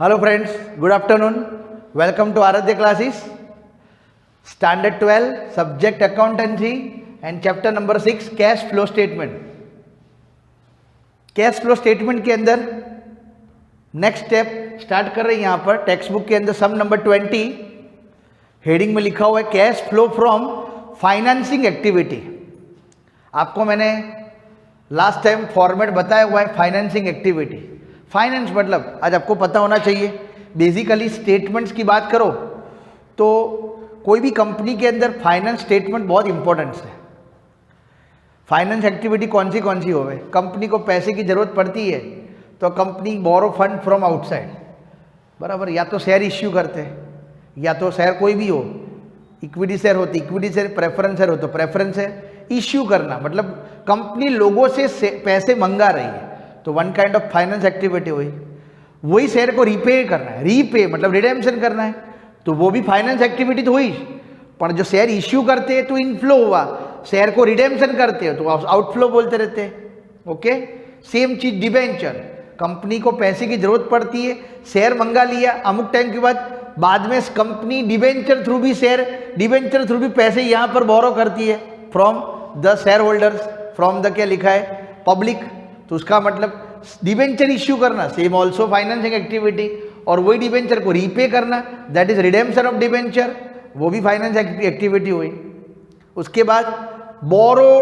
Hello friends, good afternoon. Welcome to Aradhya classes. Standard 12, subject accountancy and chapter number 6, cash flow statement. Cash flow statement के अंदर next step start कर रहे हैं। यहाँ पर text book के अंदर सम नंबर 20 हेडिंग में लिखा हुआ है cash flow from financing activity. आपको मैंने लास्ट टाइम फॉर्मेट बताया हुआ है फाइनेंसिंग एक्टिविटी। फाइनेंस मतलब आज आपको पता होना चाहिए, बेसिकली स्टेटमेंट्स की बात करो तो कोई भी कंपनी के अंदर फाइनेंस स्टेटमेंट बहुत इंपॉर्टेंट है। फाइनेंस एक्टिविटी कौन सी हो गई, कंपनी को पैसे की जरूरत पड़ती है तो company borrow fund from outside, बराबर, या तो शेयर इश्यू करते हैं या तो शेयर कोई भी हो, इक्विटी शेयर होती, इक्विटी शेयर, प्रेफरेंस शेयर हो तो प्रेफरेंस शेयर इश्यू करना, मतलब कंपनी लोगों से पैसे मंगा रही है तो one kind of finance activity हुई। वही शेयर को रीपे करना है, रीपे मतलब रिडेम्पशन करना है, तो वो भी फाइनेंस एक्टिविटी तो हुई। पर जो शेयर इश्यू करते हैं तो इनफ्लो हुआ, शेयर को रिडेम्पशन करते हो तो आउटफ्लो बोलते रहते हैं। ओके, सेम चीज डिबेंचर, कंपनी को पैसे की जरूरत पड़ती है, शेयर मंगा लिया, अमुक टाइम के बाद में कंपनी डिबेंचर थ्रू भी डिबेंचर थ्रू भी पैसे यहाँ पर बोरो करती है from the share holders, from the क्या लिखा है पब्लिक, तो उसका मतलब डिबेंचर इश्यू करना सेम ऑल्सो फाइनेंसिंग एक्टिविटी, और वही डिबेंचर को रीपे करना that is redemption of debenture, वो भी फाइनेंस एक्टिविटी हुई। उसके बाद बोरो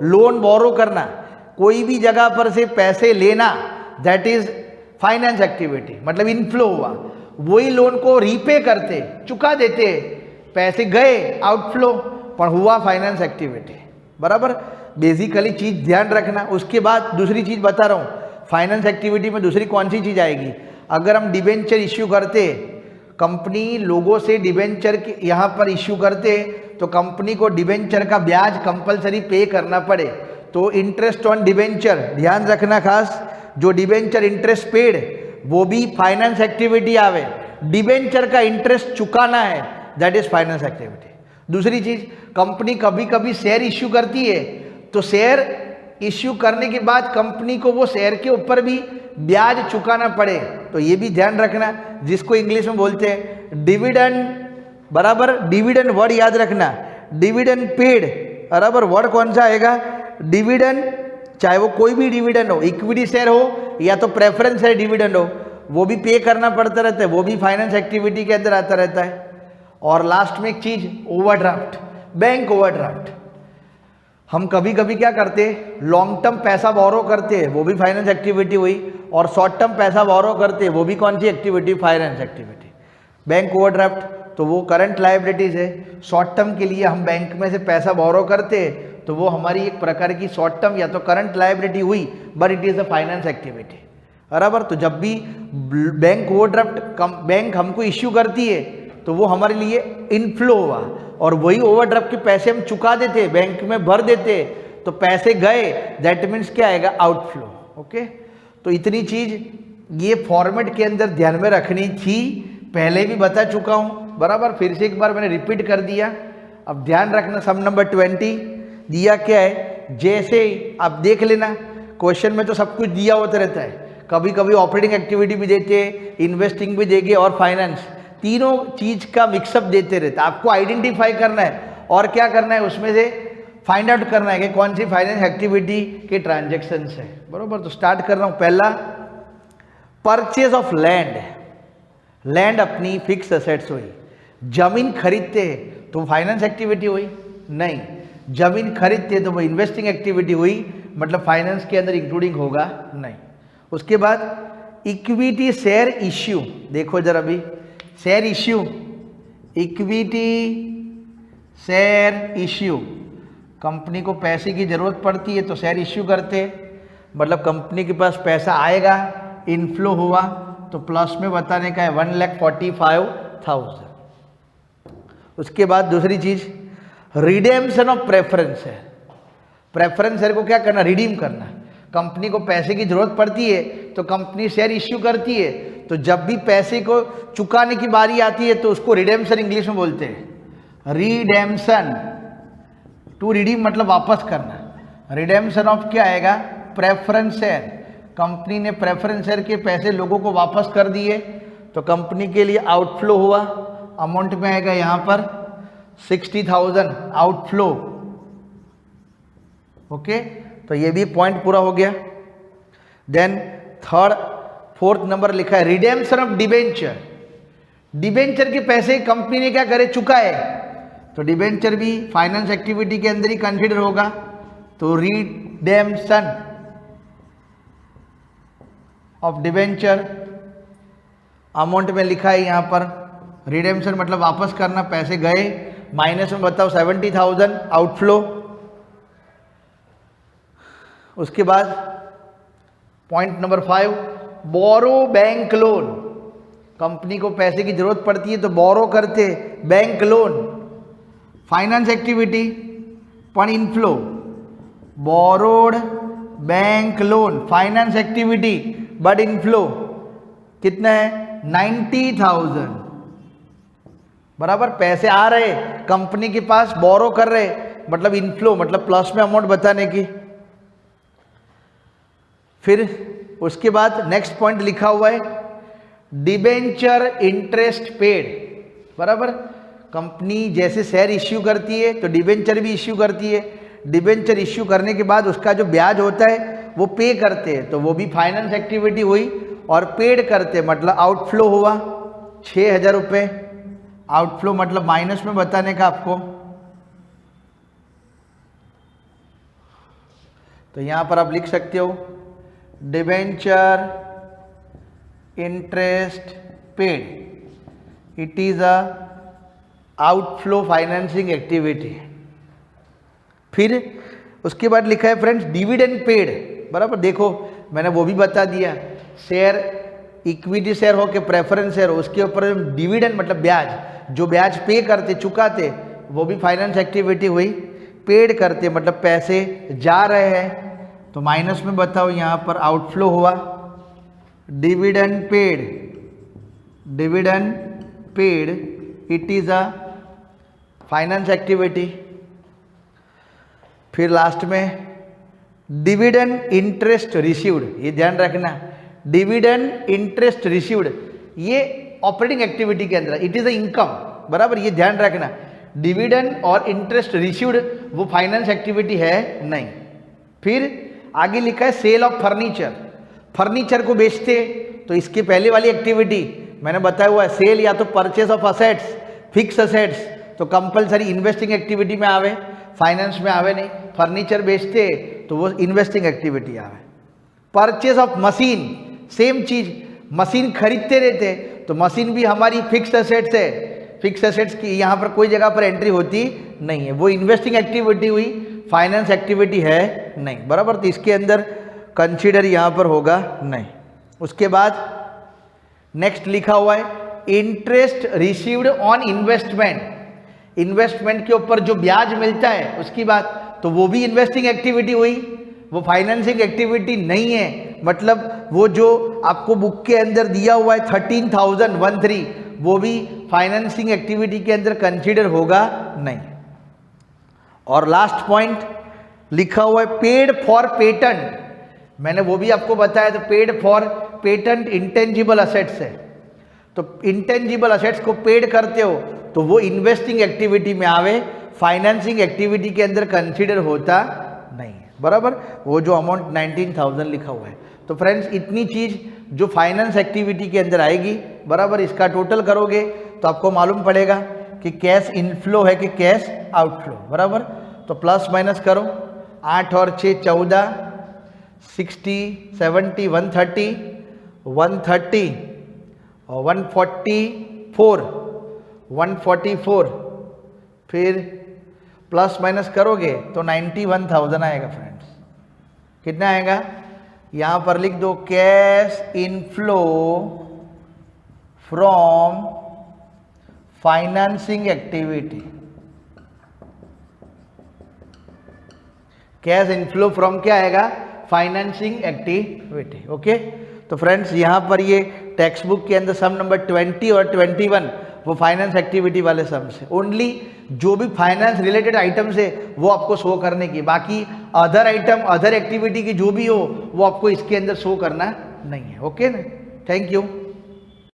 लोन बोरो करना, कोई भी जगह पर से पैसे लेना दैट इज फाइनेंस एक्टिविटी, मतलब इनफ्लो हुआ, वही लोन को रीपे करते चुका देते, पैसे गए आउटफ्लो पर हुआ फाइनेंस एक्टिविटी, बराबर। बेसिकली चीज ध्यान रखना। उसके बाद दूसरी चीज बता रहा हूँ, फाइनेंस एक्टिविटी में दूसरी कौन सी चीज आएगी, अगर हम डिबेंचर इश्यू करते, कंपनी लोगों से डिबेंचर यहाँ पर इश्यू करते तो कंपनी को डिबेंचर का ब्याज कंपलसरी पे करना पड़े, तो इंटरेस्ट ऑन डिबेंचर ध्यान रखना खास, जो डिबेंचर इंटरेस्ट पेड वो भी फाइनेंस एक्टिविटी आवे, डिबेंचर का इंटरेस्ट चुकाना है दैट इज फाइनेंस एक्टिविटी। दूसरी चीज, कंपनी कभी कभी शेयर इश्यू करती है तो शेयर इश्यू करने के बाद कंपनी को वो शेयर के ऊपर भी ब्याज चुकाना पड़े, तो ये भी ध्यान रखना, जिसको इंग्लिश में बोलते हैं डिविडेंड, बराबर। डिविडेंड वर्ड याद रखना, डिविडेंड पेड, बराबर, वर्ड कौन सा आएगा डिविडेंड, चाहे वो कोई भी डिविडेंड हो, इक्विटी शेयर हो या तो प्रेफरेंस शेयर डिविडेंड हो, वो भी पे करना पड़ता रहता है, वो भी फाइनेंस एक्टिविटी के अंदर आता रहता है। और लास्ट में एक चीज ओवरड्राफ्ट, बैंक ओवरड्राफ्ट, हम कभी कभी क्या करते हैं लॉन्ग टर्म पैसा बोरो करते हैं, वो भी फाइनेंस एक्टिविटी हुई, और शॉर्ट टर्म पैसा बोरो करते हैं, वो भी कौन सी activity, finance activity. Bank overdraft तो वो करंट लायबिलिटीज है, शॉर्ट टर्म के लिए हम बैंक में से पैसा बोरो करते हैं तो वो हमारी एक प्रकार की शॉर्ट टर्म या तो करंट लायबिलिटी हुई, but it is a finance activity, बराबर। तो जब भी बैंक ओवरड्राफ्ट बैंक हमको इश्यू करती है तो वो हमारे लिए इनफ्लो हुआ, और वही ओवरड्राफ्ट के पैसे हम चुका देते, बैंक में भर देते, तो पैसे गए दैट मीन्स क्या आएगा आउटफ्लो। ओके, तो इतनी चीज ये फॉर्मेट के अंदर ध्यान में रखनी थी, पहले भी बता चुका हूं, बराबर, फिर से एक बार मैंने रिपीट कर दिया। अब ध्यान रखना, सम नंबर 20 दिया क्या है, जैसे आप देख लेना क्वेश्चन में तो सब कुछ दिया होता रहता है, कभी कभी ऑपरेटिंग एक्टिविटी भी देते, इन्वेस्टिंग भी देंगे और फाइनेंस, तीनों चीज का मिक्सअप देते रहते, आपको आइडेंटिफाई करना है और क्या करना है उसमें से फाइंड आउट करना है कि कौन सी फाइनेंस एक्टिविटी के ट्रांजेक्शन है, बरोबर। तो स्टार्ट कर रहा हूं, पहला परचेज ऑफ लैंड, लैंड अपनी फिक्स असेट्स हुई, जमीन खरीदते हैं तो फाइनेंस एक्टिविटी हुई नहीं, जमीन खरीदते तो वो इन्वेस्टिंग एक्टिविटी हुई, मतलब फाइनेंस के अंदर इंक्लूडिंग होगा नहीं। उसके बाद इक्विटी शेयर इश्यू, देखो जरा अभी share issue, equity share issue, company को पैसे की जरूरत पड़ती है तो शेयर इश्यू करते, मतलब कंपनी के पास पैसा आएगा, इनफ्लो हुआ तो प्लस में बताने का है 1,45,000। उसके बाद दूसरी चीज रिडेम्पशन ऑफ प्रेफरेंस है, प्रेफरेंस शेयर को क्या करना, रिडीम करना, कंपनी को पैसे की जरूरत पड़ती है तो कंपनी शेयर इश्यू करती है, तो जब भी पैसे को चुकाने की बारी आती है तो उसको रिडेम्पशन इंग्लिश में बोलते हैं, रिडेम्पशन, टू रिडीम मतलब वापस करना, रिडेम्पशन ऑफ क्या आएगा प्रेफरेंस शेयर, कंपनी ने प्रेफरेंस शेयर के पैसे लोगों को वापस कर दिए, तो कंपनी के लिए आउटफ्लो हुआ, अमाउंट में आएगा यहाँ पर 60,000 आउटफ्लो। ओके, तो ये भी पॉइंट पूरा हो गया। देन फोर्थ नंबर लिखा है रिडेम्पशन ऑफ डिबेंचर। डिबेंचर के पैसे कंपनी ने क्या करे, चुकाए, तो डिबेंचर भी फाइनेंस एक्टिविटी के अंदर ही कंसिडर होगा। तो रिडेम्पशन ऑफ डिबेंचर अमाउंट में लिखा है यहाँ पर, रिडेम्पशन मतलब वापस करना, पैसे गए, माइनस में बताओ 70,000 आउटफ्लो। उसके बाद पॉइंट नंबर 5, बोरो बैंक लोन। कंपनी को पैसे की जरूरत पड़ती है तो बोरो करते, बैंक लोन, फाइनेंस एक्टिविटी पण inflow, borrowed bank loan finance activity but inflow कितना है 90,000। बराबर, पैसे आ रहे कंपनी के पास, बोरो कर रहे, मतलब इनफ्लो, मतलब प्लस में अमाउंट बताने की। फिर उसके बाद नेक्स्ट पॉइंट लिखा हुआ है डिबेंचर इंटरेस्ट पेड। बराबर, कंपनी जैसे शेयर इश्यू करती है तो डिबेंचर भी इश्यू करती है। डिबेंचर इश्यू करने के बाद उसका जो ब्याज होता है वो पे करते हैं, तो वो भी फाइनेंस एक्टिविटी हुई। और पेड करते मतलब आउटफ्लो हुआ 6,000 रुपये। आउटफ्लो मतलब माइनस में बताने का आपको। तो यहां पर आप लिख सकते हो debenture interest paid, it is a outflow financing activity. फिर उसके बाद लिखा है फ्रेंड्स डिविडेंड पेड। बराबर, देखो मैंने वो भी बता दिया, शेयर इक्विटी शेयर हो के प्रेफरेंस शेयर हो, उसके ऊपर डिविडेंड मतलब ब्याज, जो ब्याज पे करते चुकाते, वो भी फाइनेंस एक्टिविटी हुई। पेड करते मतलब पैसे जा रहे हैं, तो माइनस में बताओ यहाँ पर आउटफ्लो हुआ। Dividend paid, dividend paid it is a finance activity. फिर लास्ट में डिविडेंड इंटरेस्ट रिसीव्ड, ये ध्यान रखना, डिविडेंड इंटरेस्ट रिसीव्ड ये ऑपरेटिंग एक्टिविटी के अंदर, इट इज अ इनकम। बराबर, ये ध्यान रखना, डिविडेंड और इंटरेस्ट रिसीव्ड वो फाइनेंस एक्टिविटी है नहीं। फिर आगे लिखा है सेल ऑफ फर्नीचर। फर्नीचर को बेचते तो इसके पहले वाली एक्टिविटी मैंने बताया हुआ है, सेल या तो purchase of assets, fix assets, तो कंपलसरी इन्वेस्टिंग एक्टिविटी में आवे, फाइनेंस में आवे नहीं। फर्नीचर बेचते तो वो इन्वेस्टिंग एक्टिविटी आवे। परचेस ऑफ मशीन, सेम चीज, मशीन खरीदते रहते तो मशीन भी हमारी फिक्स असेट्स है। फिक्स असेट्स की यहाँ पर कोई जगह पर एंट्री होती नहीं है, वो इन्वेस्टिंग एक्टिविटी हुई, फाइनेंस एक्टिविटी है नहीं। बराबर, तो इसके अंदर कंसीडर यहाँ पर होगा नहीं। उसके बाद नेक्स्ट लिखा हुआ है interest received on investment. Investment के ऊपर जो ब्याज मिलता है उसकी बात, तो वो भी इन्वेस्टिंग एक्टिविटी हुई, वो फाइनेंसिंग एक्टिविटी नहीं है। मतलब वो जो आपको बुक के अंदर दिया हुआ है 13,013, वो भी फाइनेंसिंग एक्टिविटी के अंदर कंसीडर होगा नहीं। और लास्ट पॉइंट लिखा हुआ है पेड फॉर पेटेंट। मैंने वो भी आपको बताया, तो paid for patent intangible assets है, तो इंटेंजिबल असेट्स को पेड करते हो तो वो इन्वेस्टिंग एक्टिविटी में आवे, फाइनेंसिंग एक्टिविटी के अंदर कंसीडर होता नहीं है। बराबर, वो जो अमाउंट 19,000 लिखा हुआ है। तो फ्रेंड्स इतनी चीज जो फाइनेंस एक्टिविटी के अंदर आएगी, बराबर, इसका टोटल करोगे तो आपको मालूम पड़ेगा कि कैश इनफ्लो है कि कैश आउटफ्लो। बराबर, तो प्लस माइनस करो, 8 और 6 14, 60 70 130 130 और 144, फिर प्लस माइनस करोगे तो 91,000 आएगा फ्रेंड्स। कितना आएगा यहाँ पर लिख दो, cash inflow from financing activity. Cash inflow from क्या आएगा, फाइनेंसिंग एक्टिविटी। ओके, तो फ्रेंड्स यहाँ पर ये टेक्स्ट बुक के अंदर सम नंबर 20 और 21 वो फाइनेंस एक्टिविटी वाले सम्स है। ओनली जो भी फाइनेंस रिलेटेड आइटम्स है वो आपको शो करने की, बाकी अदर आइटम अदर एक्टिविटी की जो भी हो वो आपको इसके अंदर शो करना नहीं है। ओके ना, थैंक यू।